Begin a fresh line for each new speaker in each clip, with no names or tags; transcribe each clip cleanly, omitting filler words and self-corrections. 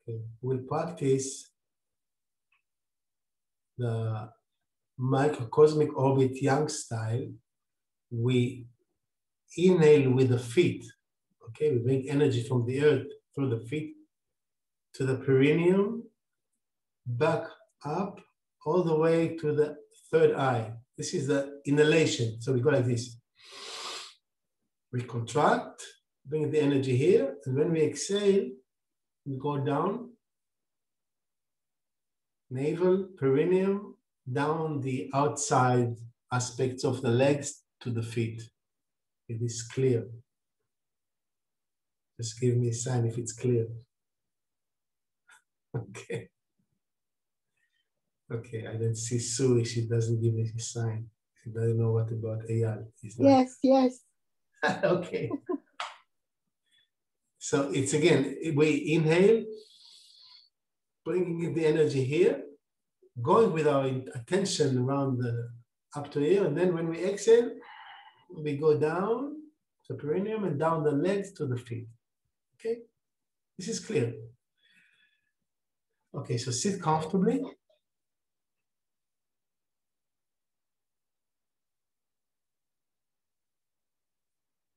Okay. We'll practice the microcosmic orbit Young style. We inhale with the feet. Okay, we bring energy from the earth through the feet to the perineum, back up all the way to the third eye. This is the inhalation. So we go like this. We contract, bring the energy here, and when we exhale, we go down, navel, perineum, down the outside aspects of the legs to the feet. It is clear. Just give me a sign if it's clear. Okay. Okay, I don't see Sue. She doesn't give me a sign. She doesn't know what about Eyal.
Yes, yes.
Okay. So it's again, we inhale, bringing the energy here, going with our attention around the up to here, and then when we exhale, we go down the perineum and down the legs to the feet. Okay, this is clear. Okay, so sit comfortably.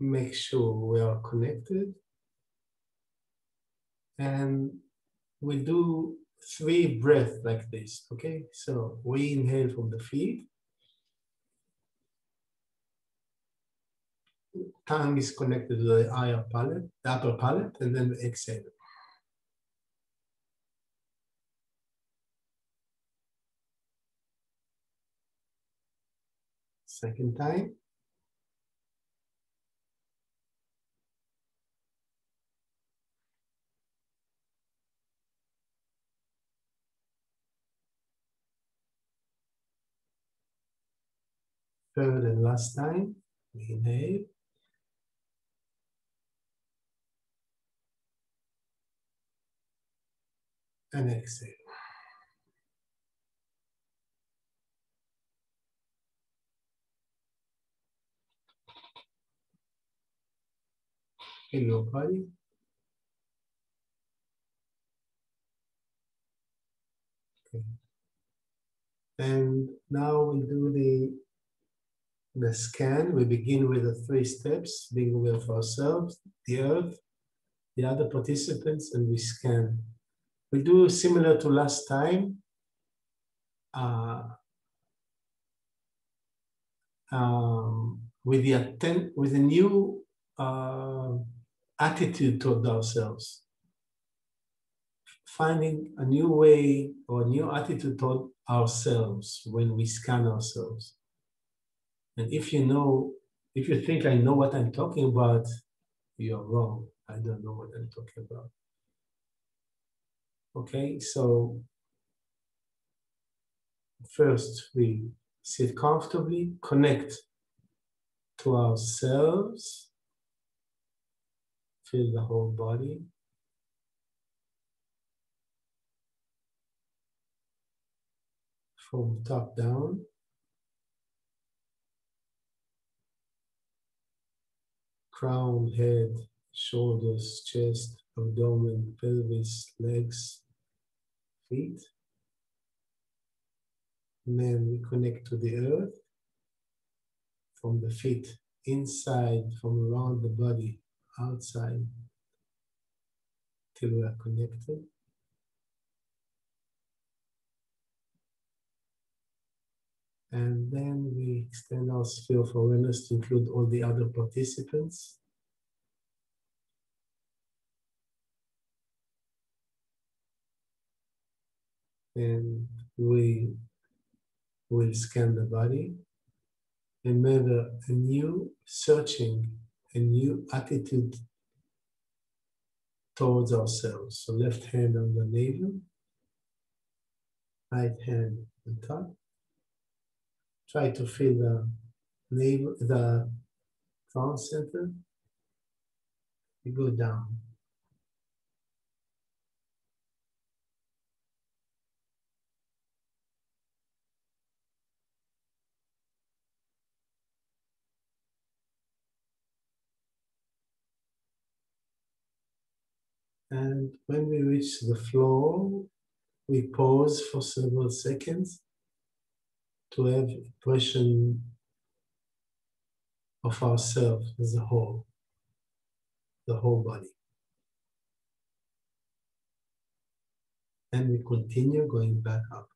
Make sure we are connected. And we do 3 breaths like this, okay? So we inhale from the feet. Tongue is connected to the higher palate, the upper palate, and then we exhale. Second time. Third and last time, we inhale. And exhale. In your body. Okay. And now we do the scan. We begin with the 3 steps, being with ourselves, the earth, the other participants, and we scan. We do similar to last time. With a new attitude toward ourselves. Finding a new way or a new attitude toward ourselves when we scan ourselves. And if you think I know what I'm talking about, you're wrong. I don't know what I'm talking about. Okay, so first we sit comfortably, connect to ourselves, feel the whole body. From top down. Crown, head, shoulders, chest, abdomen, pelvis, legs, feet. And then we connect to the earth from the feet inside, from around the body, outside, till we are connected. And then we extend our sphere of awareness to include all the other participants. And we will scan the body and measure a new searching, a new attitude towards ourselves. So left hand on the navel, right hand on top. Try to feel the navel, the crown center. You go down. And when we reach the floor, we pause for several seconds to have impression of ourselves as a whole, the whole body. And we continue going back up.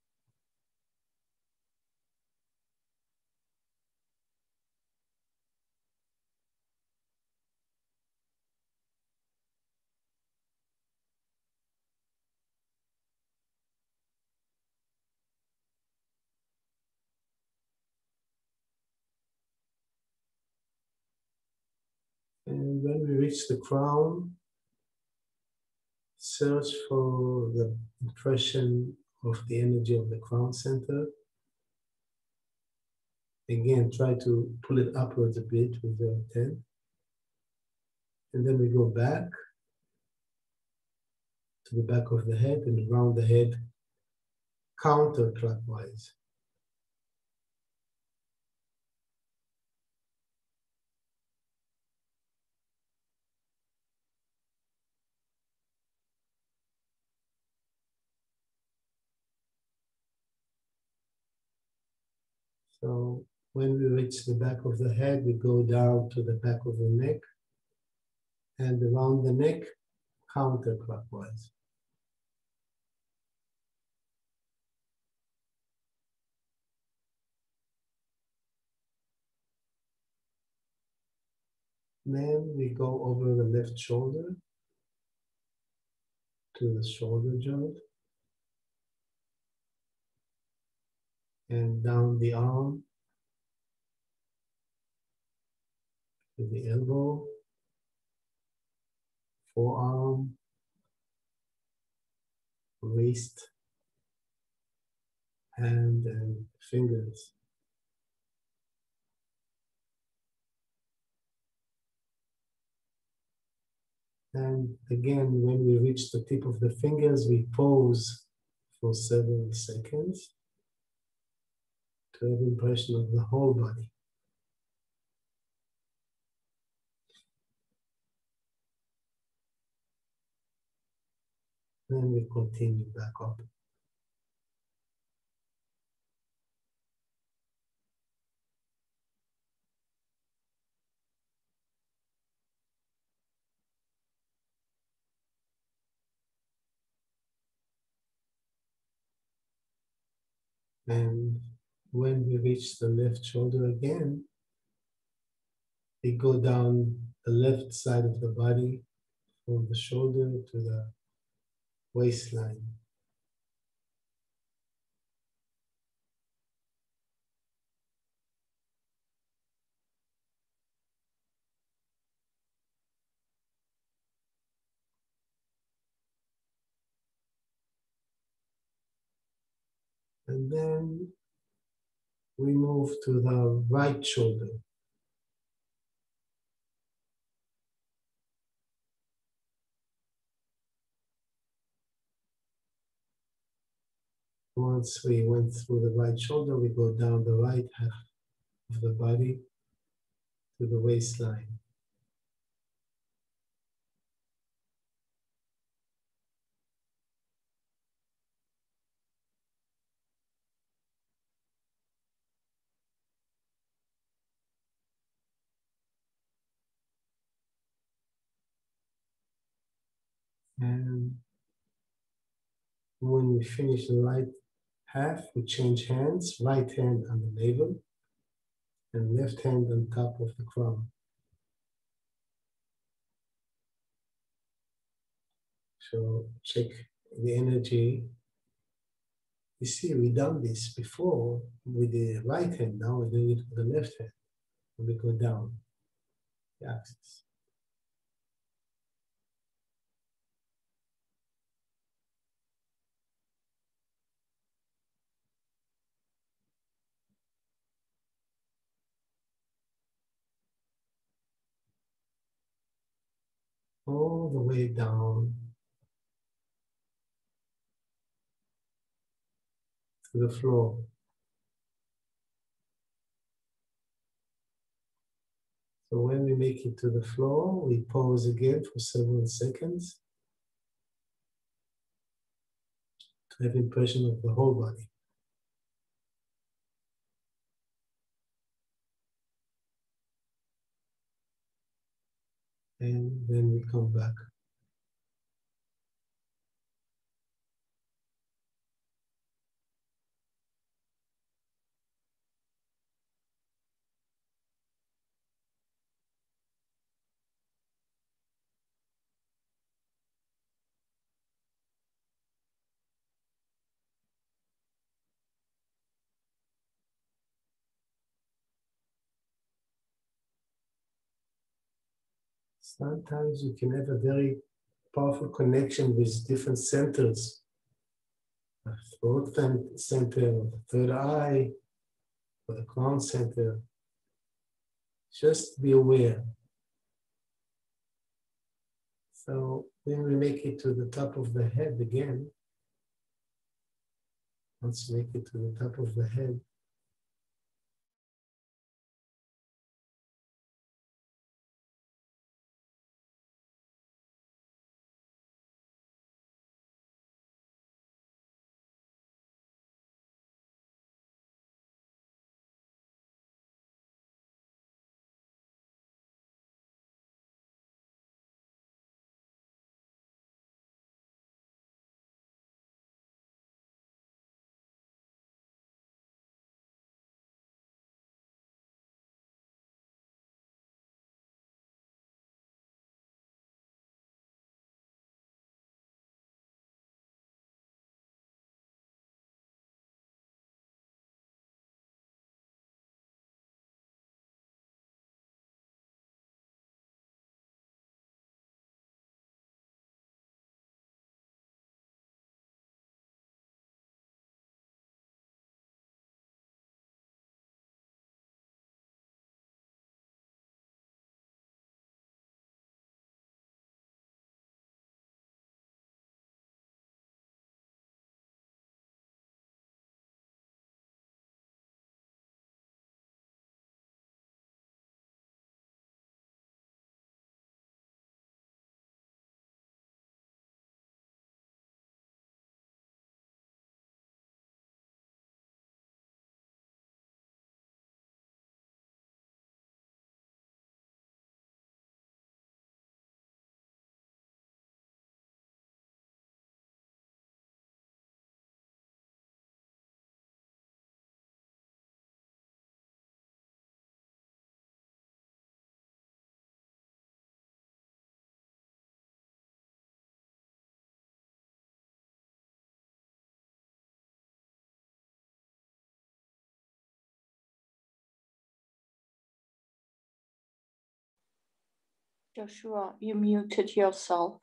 And when we reach the crown, search for the impression of the energy of the crown center. Again, try to pull it upwards a bit with your intent. And then we go back to the back of the head and around the head counterclockwise. So when we reach the back of the head, we go down to the back of the neck and around the neck counterclockwise. Then we go over the left shoulder to the shoulder joint and down the arm to the elbow, forearm, wrist, hand and fingers. And again, when we reach the tip of the fingers, we pause for several seconds to have impression of the whole body. Then we continue back up. And when we reach the left shoulder again, we go down the left side of the body from the shoulder to the waistline. And then we move to the right shoulder. Once we went through the right shoulder, we go down the right half of the body to the waistline. And when we finish the right half, we change hands, right hand on the navel and left hand on top of the crown. So check the energy. You see, we've done this before with the right hand, now we're doing it with the left hand. And we go down the axis. All the way down to the floor. So when we make it to the floor, we pause again for several seconds to have impression of the whole body. And then we come back. Sometimes you can have a very powerful connection with different centers. A throat center, the third eye, or the crown center. Just be aware. So when we make it to the top of the head again, let's make it to the top of the head.
Joshua, you muted yourself.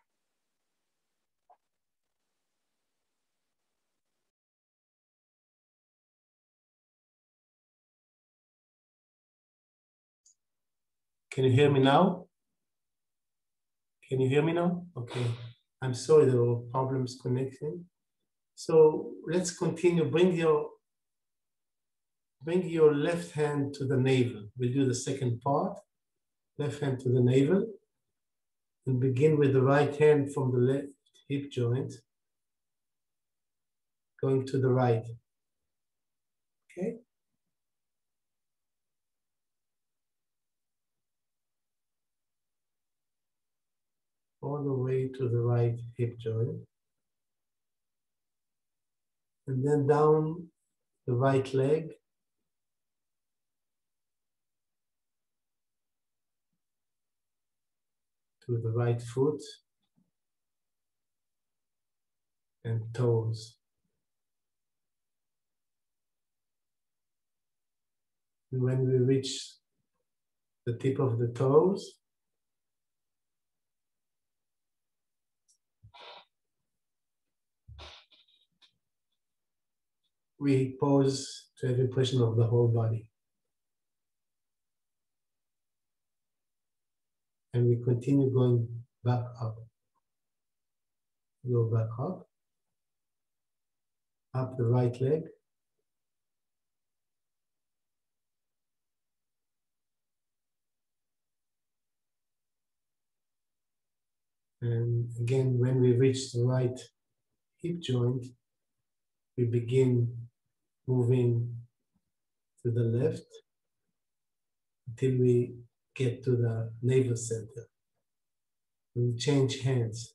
Can you hear me now? Can you hear me now? Okay. I'm sorry, there were problems connecting. So let's continue. Bring your left hand to the navel. We'll do the second part. Left hand to the navel. And begin with the right hand from the left hip joint. Going to the right. Okay? All the way to the right hip joint. And then down the right leg. To the right foot. And toes. And when we reach the tip of the toes, we pause to have impression of the whole body. And we continue going back up. Go back up the right leg. And again, when we reach the right hip joint, we begin moving to the left until we get to the navel center. We change hands.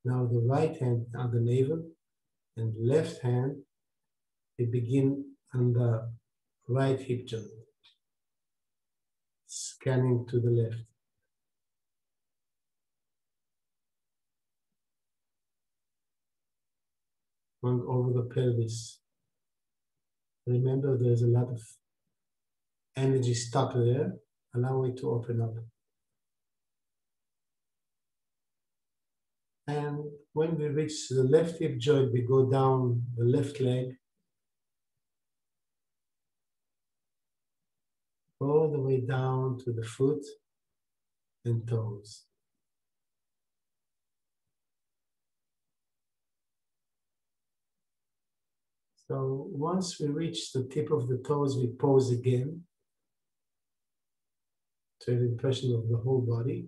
Now the right hand on the navel and left hand, we begin on the right hip joint, scanning to the left. Going over the pelvis. Remember, there's a lot of energy stuck there. Allow it to open up. And when we reach the left hip joint, we go down the left leg, all the way down to the foot and toes. So once we reach the tip of the toes, we pause again to have impression of the whole body.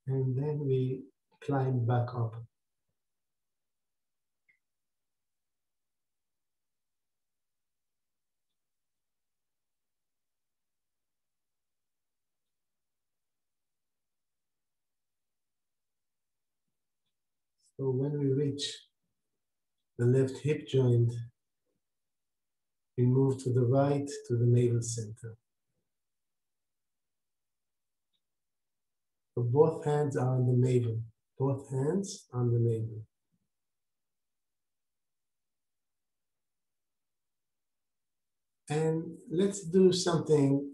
And then we climb back up. So when we reach the left hip joint, we move to the right to the navel center. So both hands are on the navel. Both hands on the navel. And let's do something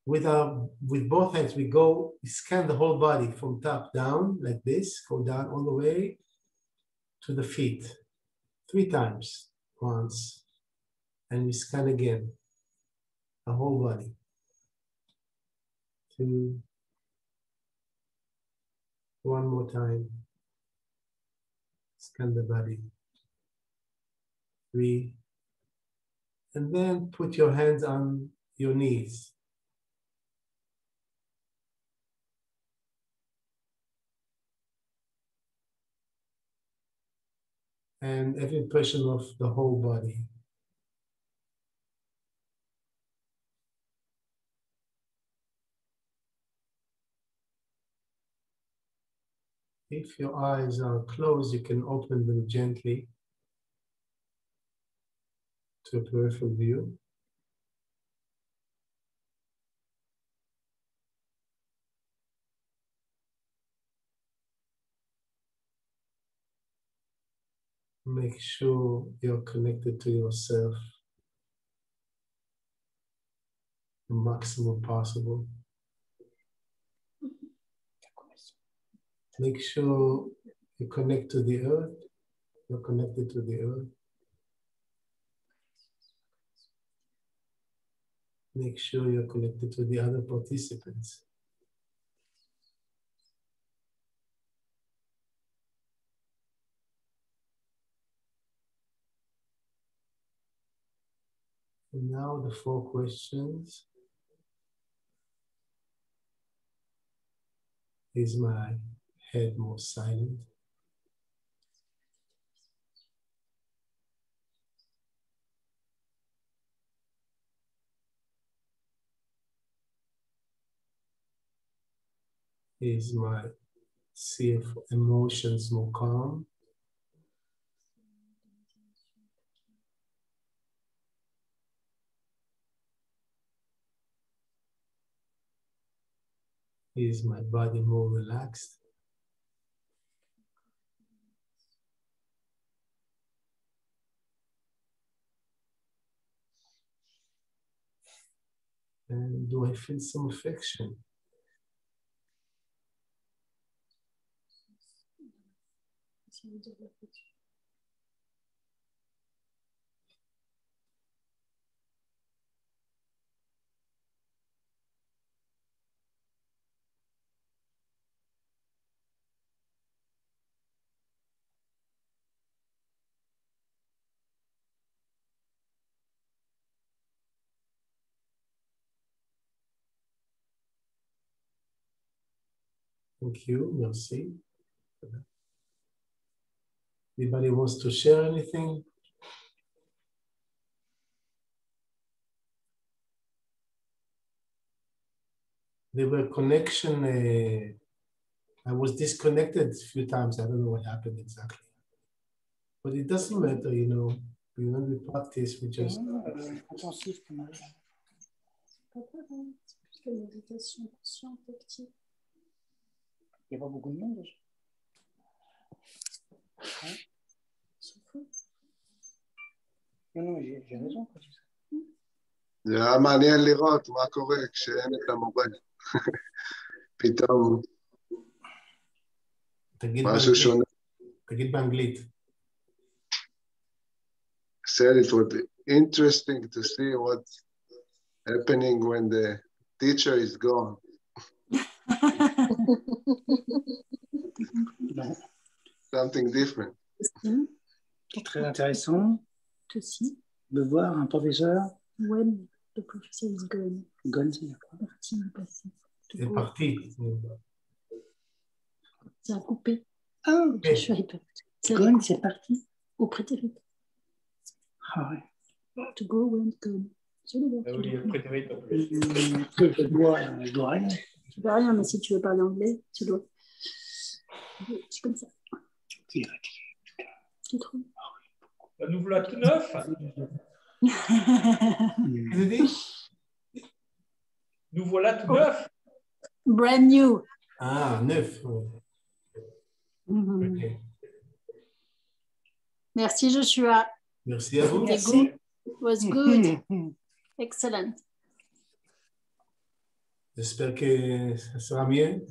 with both hands. We scan the whole body from top down like this, go down all the way to the feet 3 times. Once, and we scan again the whole body. 2, 1 more time. Scan the body. 3, and then put your hands on your knees. And every impression of the whole body. If your eyes are closed, you can open them gently to a peripheral view. Make sure you're connected to yourself the maximum possible. Make sure you connect to the earth. You're connected to the earth. Make sure you're connected to the other participants. And now the 4 questions. Is my head more silent? Is my sea of emotions more calm? Is my body more relaxed? And do I feel some affection? Thank you. Merci. Anybody wants to share anything? There were connection. I was disconnected a few times. I don't know what happened exactly. But it doesn't matter, you know. When we practice, we just...
Intensif comme ça. C'est pas grave, hein. C'est plus la méditation consciente, active. Il n'y a pas beaucoup de monde. Hein? C'est fou. Non, j'ai raison quand tu sais.
זה היה מעניין לראות מה קורה כשאין את המורה. פתאום משהו שונה.
תגיד באנגלית.
Said it was interesting to see what's happening when the teacher is gone. Something different.
C'est très intéressant aussi de voir un professeur when the professor is gone. Gone, c'est parti du passé.
C'est parti.
C'est un coupé.
Ah,
okay.
Je suis hyper. Gone, c'est parti au prétérit. Ah ouais. To go when gone. C'est le
Ah oui, prétérit.
Je dois rien. Tu peux rien, mais si tu veux parler anglais, tu dois. C'est comme ça. Tu trouves?
Nous voilà tout neuf. Nous voilà tout neuf.
brand new.
Ah, neuf.
Mhm.
Okay.
Merci Joshua.
Merci à vous.
Merci. It was good. Excellent.
J'espère que ça sera mieux.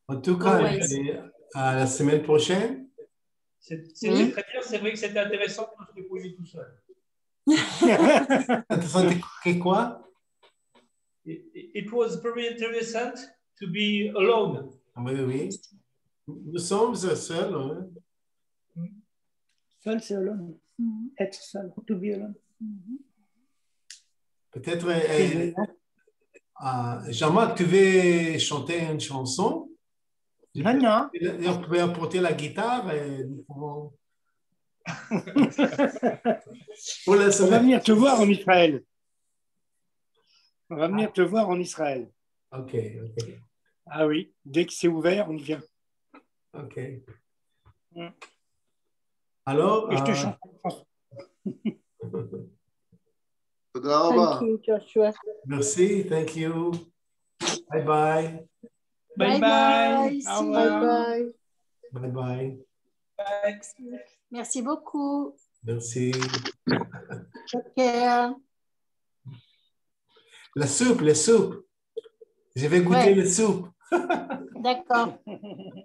En tout cas, à la semaine prochaine.
C'était très bien, c'est vrai que c'était intéressant quand je t'ai posé tout seul.
Intéressant quoi?
It was very interesting to be alone.
Oui, oui. Nous sommes seuls. Hein?
Seul, c'est alone. Être seul, to be alone.
Peut-être, Jean-Marc, tu veux chanter une chanson?
Non.
On peut apporter la guitare et nous pouvons...
On va venir te voir en Israël. On va venir te voir en Israël.
Ok.
Ah oui, dès que c'est ouvert, on vient.
Ok. Alors...
Et je te chante.
Thank you, Joshua.
Merci, thank you. Bye bye.
Bye bye. Bye bye.
Bye bye.
Merci beaucoup.
Merci.
Take care.
La soupe. Je vais goûter la soupe.
D'accord.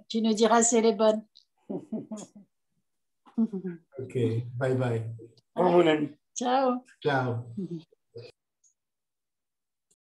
Tu nous diras si elle est bonne.
Ok, bye bye.
Au revoir, mon ami.
Ciao.
Ciao.